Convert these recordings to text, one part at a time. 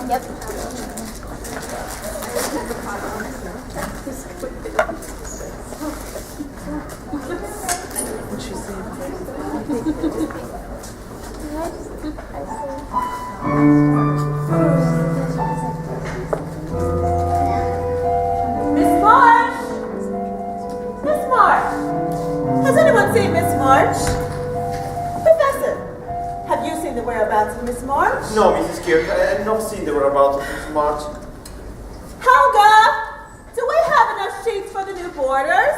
Yep. What'd she say? Miss March! Miss March! Has anyone seen Miss March? Professor, have you seen the whereabouts of Miss March? No, Mrs. Kirk, I have not seen the whereabouts of Miss March. Helga! Do we have enough sheets for the new boarders?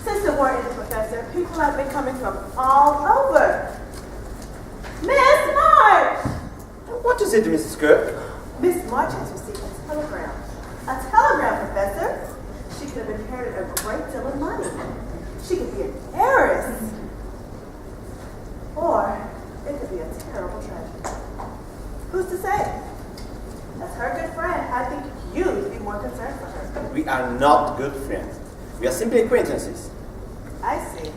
Since the war ended, Professor, people have been coming from all over. Miss March! What is it, Mrs. Kirk? Miss March has received a telegram. A telegram, Professor. She could have inherited a great deal of money. She could be an heiress. Or it could be a terrible tragedy. Who's to say? As her good friend, I think you'd be more concerned for her. We are not good friends. We are simply acquaintances. I see.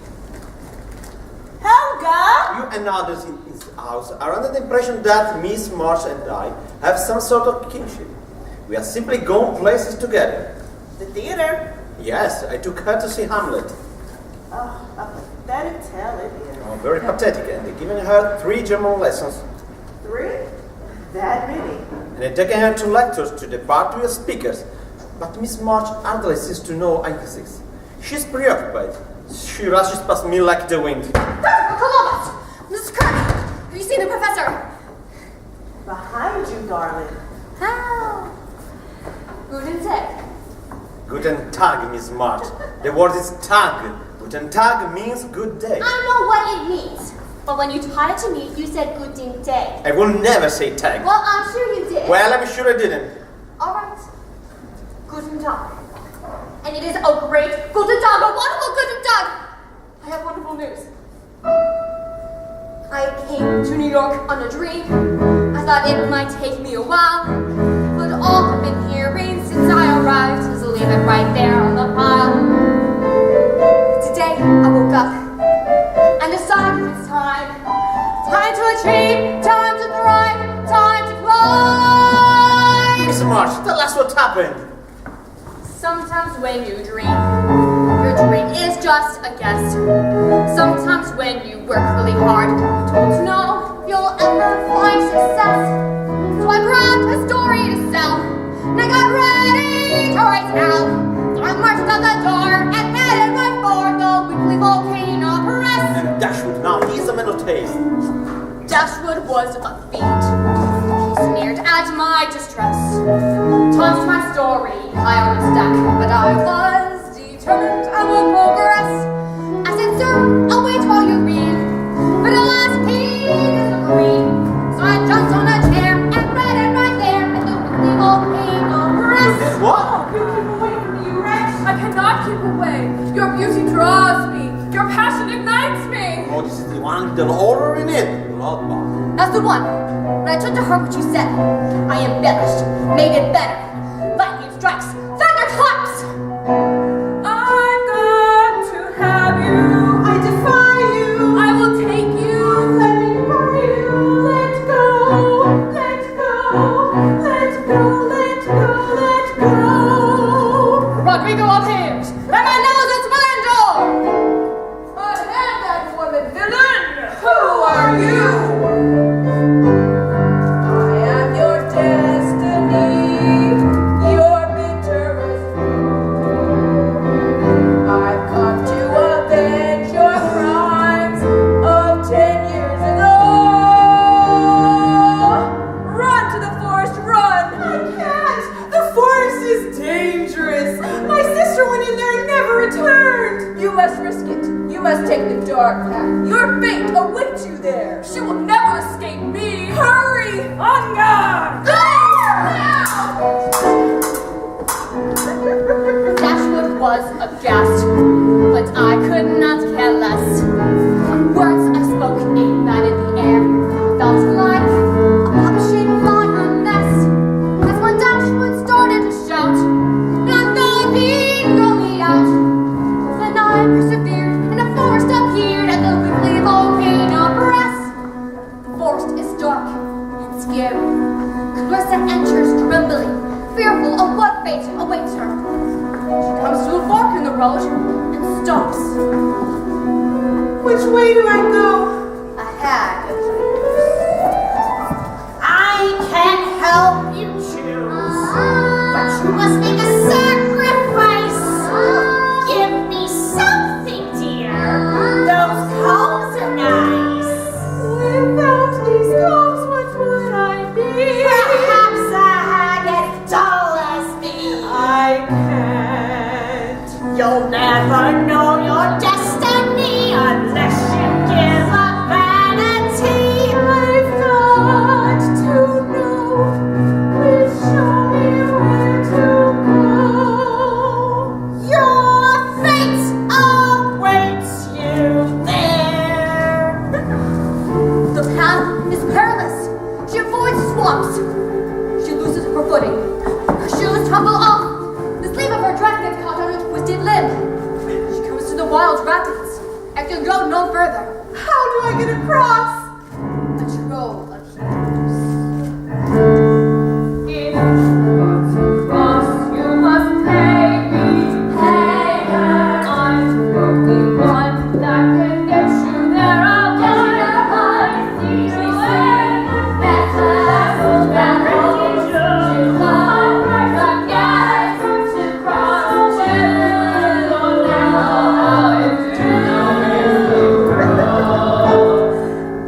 Helga! You and others in his house are under the impression that Miss March and I have some sort of kinship. We are simply going places together. The theater. Yes, I took her to see Hamlet. Oh, a pathetic tale it is. Oh, very pathetic, and they've given her 3 German lessons. 3? That many. And they've taken her to lectures to the party of speakers. But Miss March hardly seems to know English. She's preoccupied. She rushes past me like the wind. Dr. Columbus! Mrs. Kirk! Have you seen the professor? Behind you, darling. How? Guten Tag. Guten Tag, Miss March. The word is Tag. Guten Tag means good day. I know what it means. But when you taught it to me, you said Guten Tag. I will never say tag. Well, I'm sure you did. Well, I'm sure I didn't. All right. Guten Tag. And it is a great Guten Tag, a wonderful Guten Tag. I have wonderful news. I came to New York on a dream. I thought it might take me a while. But all I've been hearing since I arrived is leave it right there on the pile. Today I woke up and decided it's time. Time to achieve, time to thrive, time to climb. Miss March, tell us what happened. Sometimes when you dream, your dream is just a guess. Sometimes when you work really hard, you don't know if you'll ever find success. So I grabbed a story to sell, and I got ready to write out. So I marched out the door and headed right for the weekly Volcano Press. And Dashwood, now he's a man of taste. Dashwood was a fiend. He sneered at my distress, tossed my story high on a stack, but I was determined I will progress. I said, sir, I'll wait while you read, but alas, he disagreed. So I jumped on a chair and read it right there at the weekly Volcano Press. What? You keep away from me, you wretch! I cannot keep away. Your beauty draws me. Your passion ignites me. Oh, this is the one with the horror in it. Bloodbath. That's the one. When I took to her what you said, I embellished, made it better. Lightning strikes, thunder claps. I've got to have you. I defy you. I will take you. Let me buy you. Let go. Let go. Let go. Let go. Let go. Rodrigo unhinged. And my nose is Melinda. Unhand that woman, villain. Who are you? I am your destiny, your bitterest foe. I've come to avenge your crimes of 10 years ago. Run to the forest, run! I can't. The forest is dangerous. My sister went in there and never returned. You must risk it. You must take the dark path. Your fate awaits you there. She will never escape me. Hurry! On guard! Dashwood was aghast, but I could not care less. Words I spoke ignited the air, felt like a publishing lioness. That's when Dashwood started to shout, and I thought he'd throw me out. Then I persevered, and a forest appeared. road and stops. Which way do I go? Ahead. I can help you choose, but you must make a sacrifice. Give me something, dear. Those combs are nice. Without these combs, what would I be? Perhaps a hag as dull as me. I can't. You'll never know your destiny unless you give up vanity. I've got to know. Please show me where to go. Your fate awaits you there. The path is perilous. She avoids swamps. She loses her footing. Her shoes tumble off. The sleeve of her dress gets caught on a twisted limb. She comes to the wild rapids and can go no further. How do I get across? The troll appears. If you want to cross, you must pay me. Pay her. I'm the only one that can get you there. I'll get you there. I see you in better than you. I'm right again to cross you.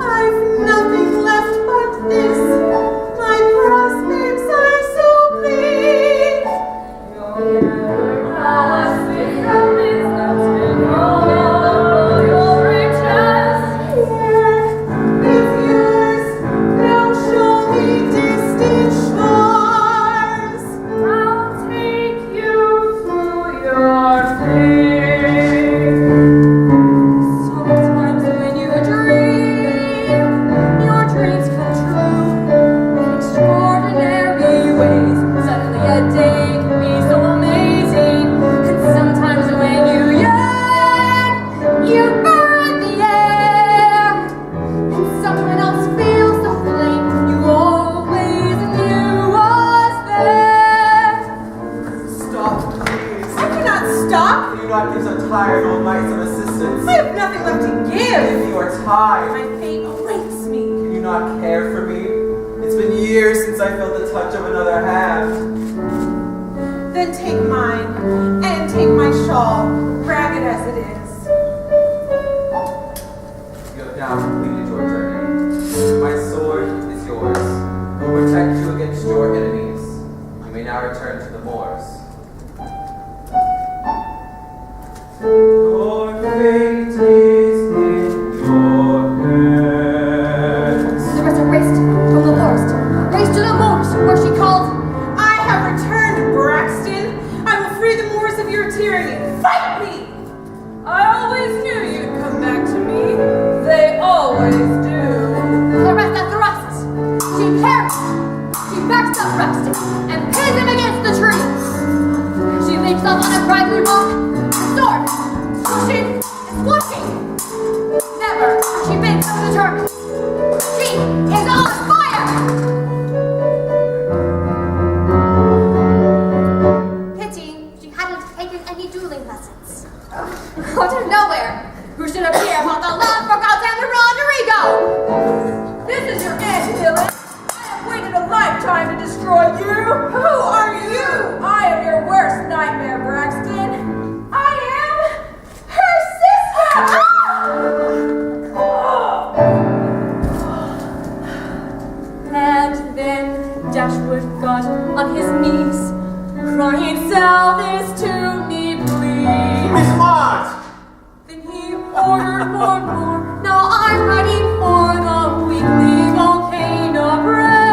I've nothing left but this. My prospects are so bleak. With yours, now show me distant shores. Sometimes when you dream, your dreams come true in extraordinary ways. Suddenly a day can be so amazing. And sometimes when you yearn, you burn the air. And someone else feels the flame you always knew was there. Stop, please. I cannot stop. Can you not give some tired old knight some assistance? I have nothing left to give. If you are tired, My fate awaits me. can you not care for me? It's been years since I felt the touch of another hand. Then take mine and take my shawl, ragged as it is. You have now completed your journey. My sword is yours. It will protect you against your enemies. You may now return to the moors. Your fate is in your hands. The rest are raced from the forest, raced to the moors, where she called, I have returned, Braxton. I will free the Moors of your tyranny. Fight me! I always knew you'd come back to me. They always do. the rest at thrusts. She parries, she backs up Braxton, and pins him against the tree. She leaps up on a brightly rock, her sword, swooshing and squashing. Never has she been so determined. She is on fire! Pity she hadn't taken any dueling lessons. Out of nowhere, who should appear but the long-forgotten Rodrigo? This is your end, villain. I have waited a lifetime to destroy you. Who are you? I am your worst nightmare, Braxton. I am her sister. And then Dashwood got on his knees, crying, "Sell this to me, please." Miss March! Then he ordered more. Now I'm ready for the weekly volcano press.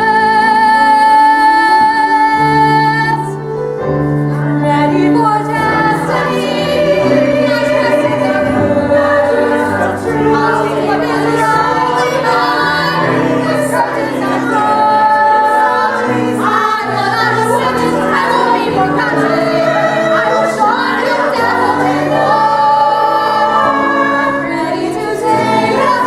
I'm ready for destiny. I'll take what is right. The curtains are closed. I will not listen. I will be forgotten. I will shine in death. I'm ready to take a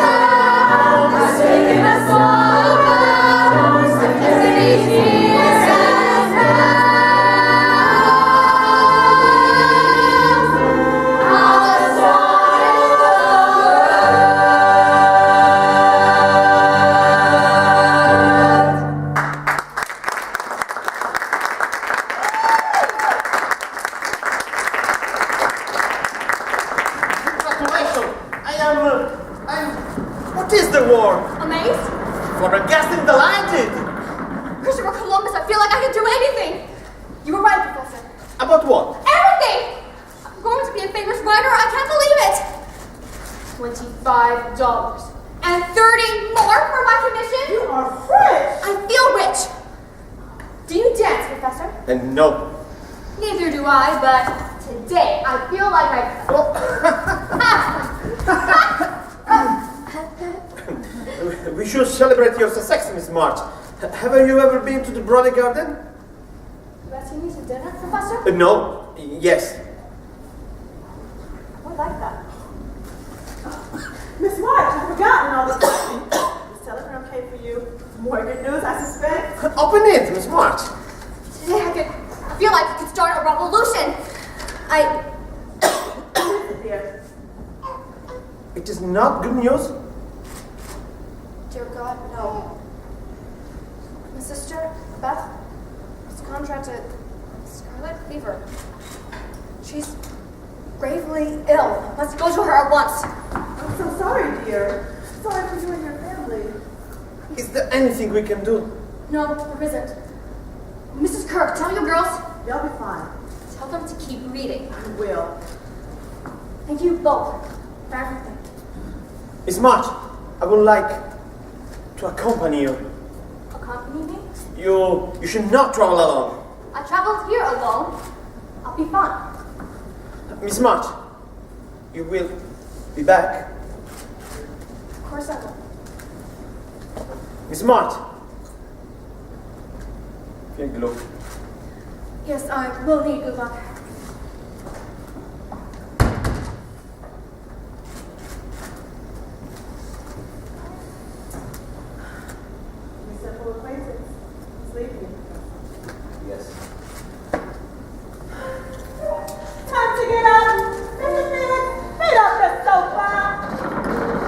What is the war? Amazed? Flabbergasted, delighted. Christopher Columbus, I feel like I can do anything. You were right, Professor. About what? Everything! I'm going to be a famous writer. I can't believe it. $25 and 30 more for my commission. You are rich! I feel rich. Do you dance, Professor? And no. Neither do I, but today I feel like We should celebrate your success, Miss March. Have you ever been to the Brolly Garden? You asking me to dinner, Professor? No. Yes. I would like that. Miss March, I've forgotten all the time. This telegram came for you. More good news, I suspect. Open it, Miss March. Today I feel like I could start a revolution. Dear. It is not good news. Dear God, no. My sister, Beth, has contracted scarlet fever. She's gravely ill. Let's go to her at once. I'm so sorry, dear. Sorry for you and your family. Is there anything we can do? No, there isn't. Mrs. Kirk, tell your girls. They'll be fine. Tell them to keep reading. I will. Thank you both for everything. Miss March, I would like to accompany you. Accompany me? You should not travel alone. I traveled here alone. I'll be fine. Miss March, you will be back. Of course I will. Miss March. Good luck. Yes, I will need good luck. We simple acquaintance. Sleeping. Yes. Time to get up. Mrs. Minutes, get off the sofa.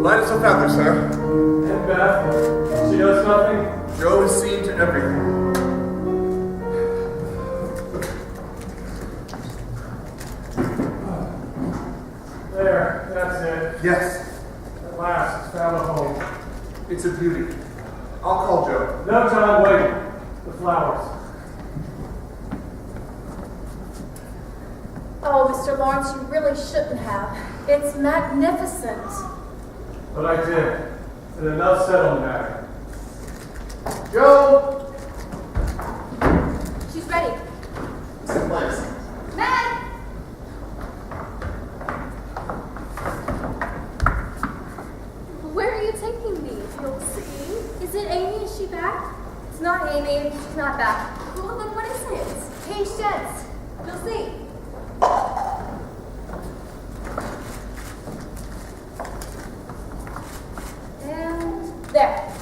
Light us a feather, sir. And Beth, she does nothing. Joe has seen to everything. There, that's it. Yes, At last, it's found a home. it's a beauty. I'll call Joe. No, John, wait. The flowers. Oh, Mr. Lawrence, you really shouldn't have. It's magnificent. But I did. And enough said on the matter. Joe! She's ready. Sit place. Meg! Where are you taking me? You'll see. Is it Amy? Is she back? It's not Amy. She's not back. Well, then what is it? Patience. You'll see. And there.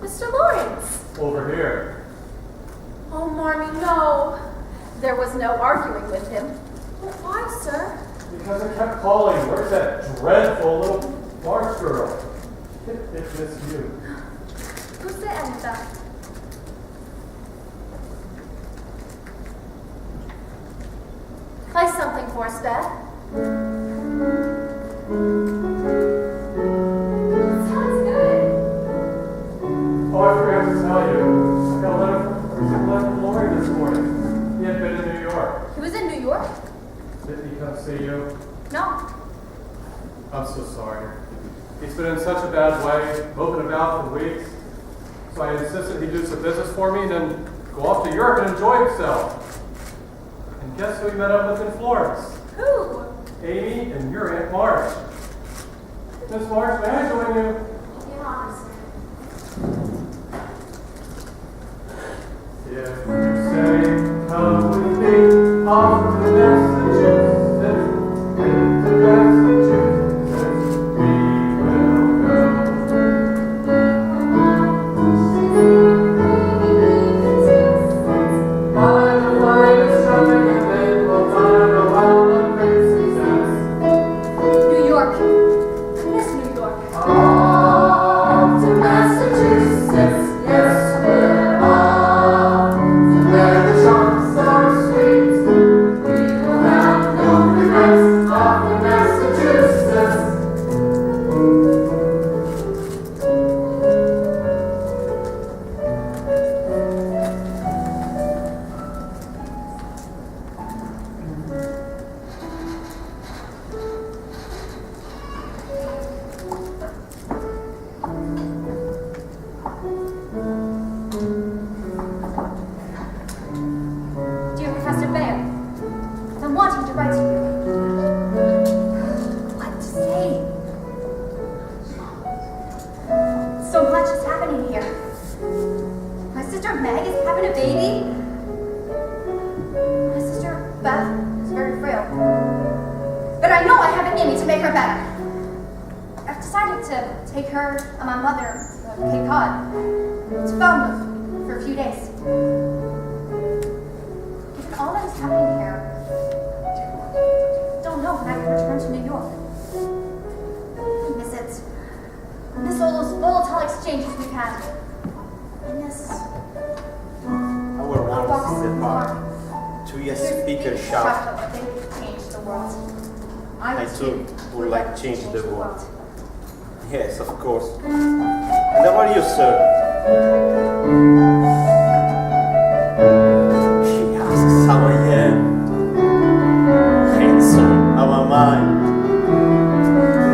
Mr. Lawrence. Over here. Oh, Marmee, no. There was no arguing with him. Well, why, sir? Because I kept calling. Where's that dreadful little March girl? It's you. Who's the Anita? Play something for us, Beth. Sounds good. Oh, I forgot to tell you. I got a letter from Lori this morning. He had been in New York. He was in New York? Didn't he come see you? No. I'm so sorry. He's been in such a bad way, moping about for weeks. So I insisted he do some business for me and then go off to Europe and enjoy himself. And guess who he met up with in Florence? Who? Amy and your Aunt March. Miss March, may I join you? Yeah, If you say, come with me, offer the messages, Amy to make her better. I've decided to take her and my mother to Cape Cod, to Falmouth for a few days. Given all that is happening here, I don't know when I can return to New York. I miss all those volatile exchanges we've had. I miss Our walks walls in in the the park. park. To your There's speaker big shout. talk of they would change the world. I too would like to change the world. Yes, of course. And how are you, sir? She asks how I am. And so, how am I?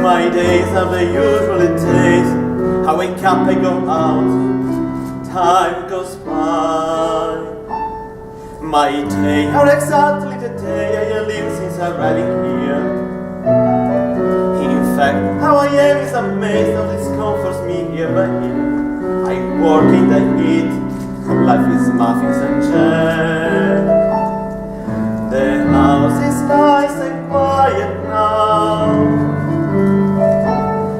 My days are the usual days. I wake up, I go out. Time goes by. My day are exactly the day I live since arriving here. In fact, how I am is amazed how this comforts me year by year. I work in the heat, life is muffins and jam. The house is nice and quiet now.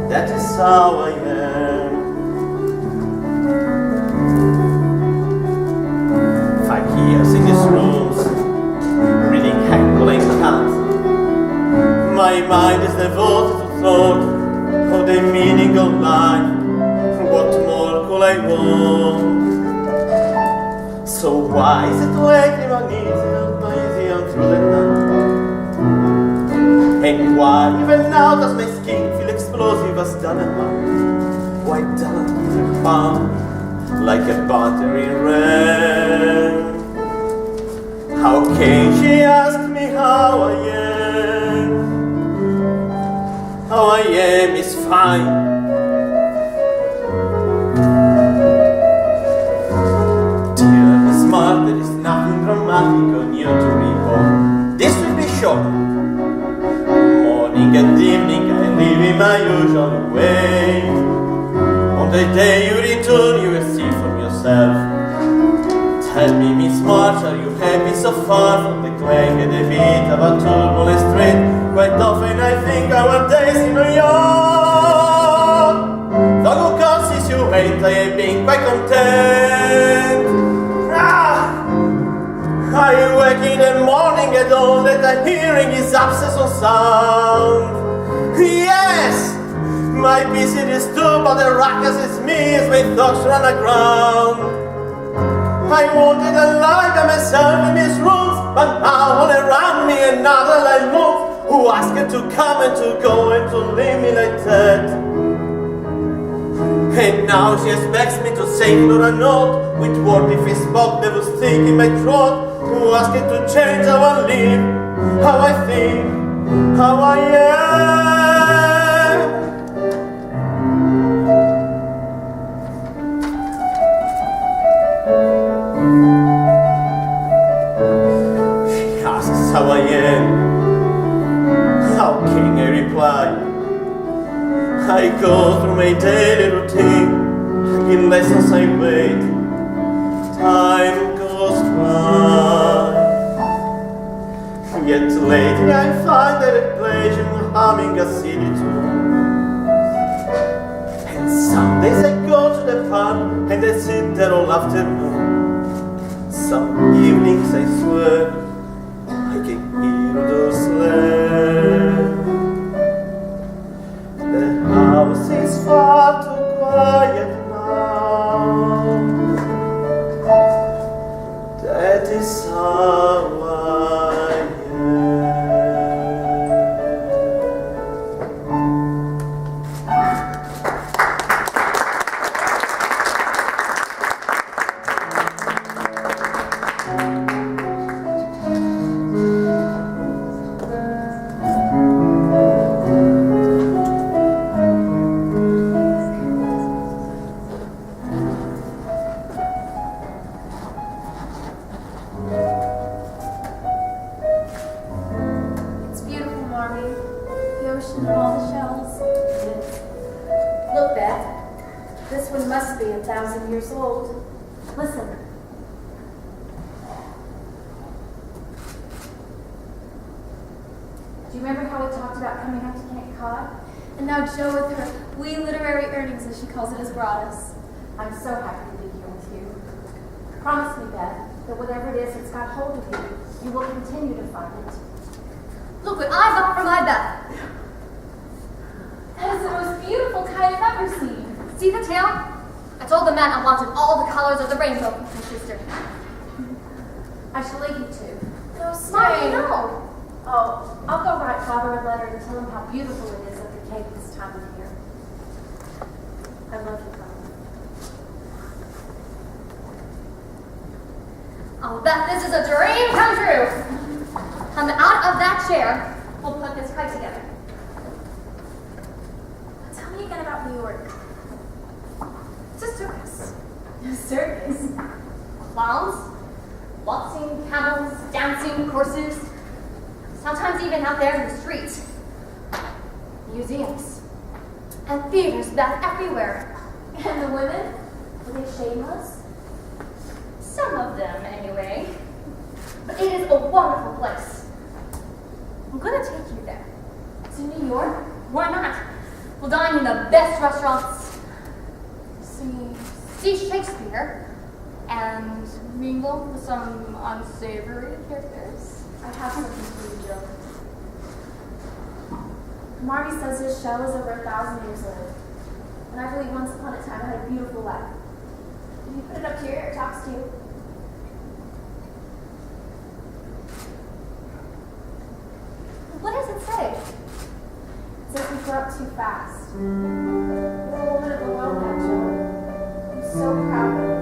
That is how I am. 5 years in these rooms, reading Hegel and Kant. My mind is devoted to thought of the meaning of life. What more could I want? So why is it waking uneasy and through the night? And why even now does my skin feel explosive as dynamite? Why doesn't it pound like a battery ram? How can she ask me how I am? How I am is fine. Dear Miss Mark, there is nothing dramatic or new to report. This will be short. Morning and evening I live in my usual way. On the day you return you will see from yourself. Tell me, Miss March, are you happy so far from the clang and the beat of a turbulent street? Quite often I think our days in New York. Though of course since you went I have been quite content. I wake in the morning and all that I'm hearing is absence of sound. Yes! My busy is too, but the ruckus is me as my thoughts run aground. I wanted a life by myself in these rooms, but now all around me another life moves, who asked her to come and to go and to leave me like that. And now she expects me to sing her a note, which word if he spoke there was thick in my throat, who asked her to change how I live, how I think, how I am. How I am, how can I reply? I go through my daily routine, in lessons I wait, time goes by. Yet lately I find that a pleasure in humming a silly tune. And some days I go to the park and I sit there all afternoon. Some evenings I swear I can hear those laughs. The house is far too quiet now. That is how I am. It's beautiful, Marmy. The ocean and all the shells. It is. Look, Beth. This one must be 1,000 years old. Listen. Do you remember how we talked about coming up to Cape Cod? And now Jo with her wee literary earnings, as she calls it, has brought us. I'm so happy to be here with you. Promise me, Beth, that whatever it is that's got hold of you, you will continue to find it. Look what I got for my Beth. That is the most beautiful kite I've ever seen. See the tail? I told the man I wanted all the colors of the rainbow for my sister. I shall leave you two. No, Mommy, stay. no. Oh, I'll go write Father a letter and tell him how beautiful it is at the Cape this time of year. I love you, Father. Oh, Beth, this is a dream come true. Come out of that chair. We'll put this kite together. Tell me again about New York. It's a circus. A circus. Clowns, waltzing, camels, dancing, horses. Sometimes even out there in the street. Museums. And theaters, Beth, everywhere. And the women? Are they shameless? Some of them, anyway. But it is a wonderful place. I'm gonna take you there. To New York? Why not? We'll dine in the best restaurants. See Shakespeare. And mingle with some unsavory characters. I have something for you, Jill. Marty says his show is over 1,000 years old. And I believe once upon a time it had a beautiful life. If you put it up to your ear, it talks to you. What does it say? It says we grow up too fast. You're a woman of the world now, Jill. I'm so proud of you.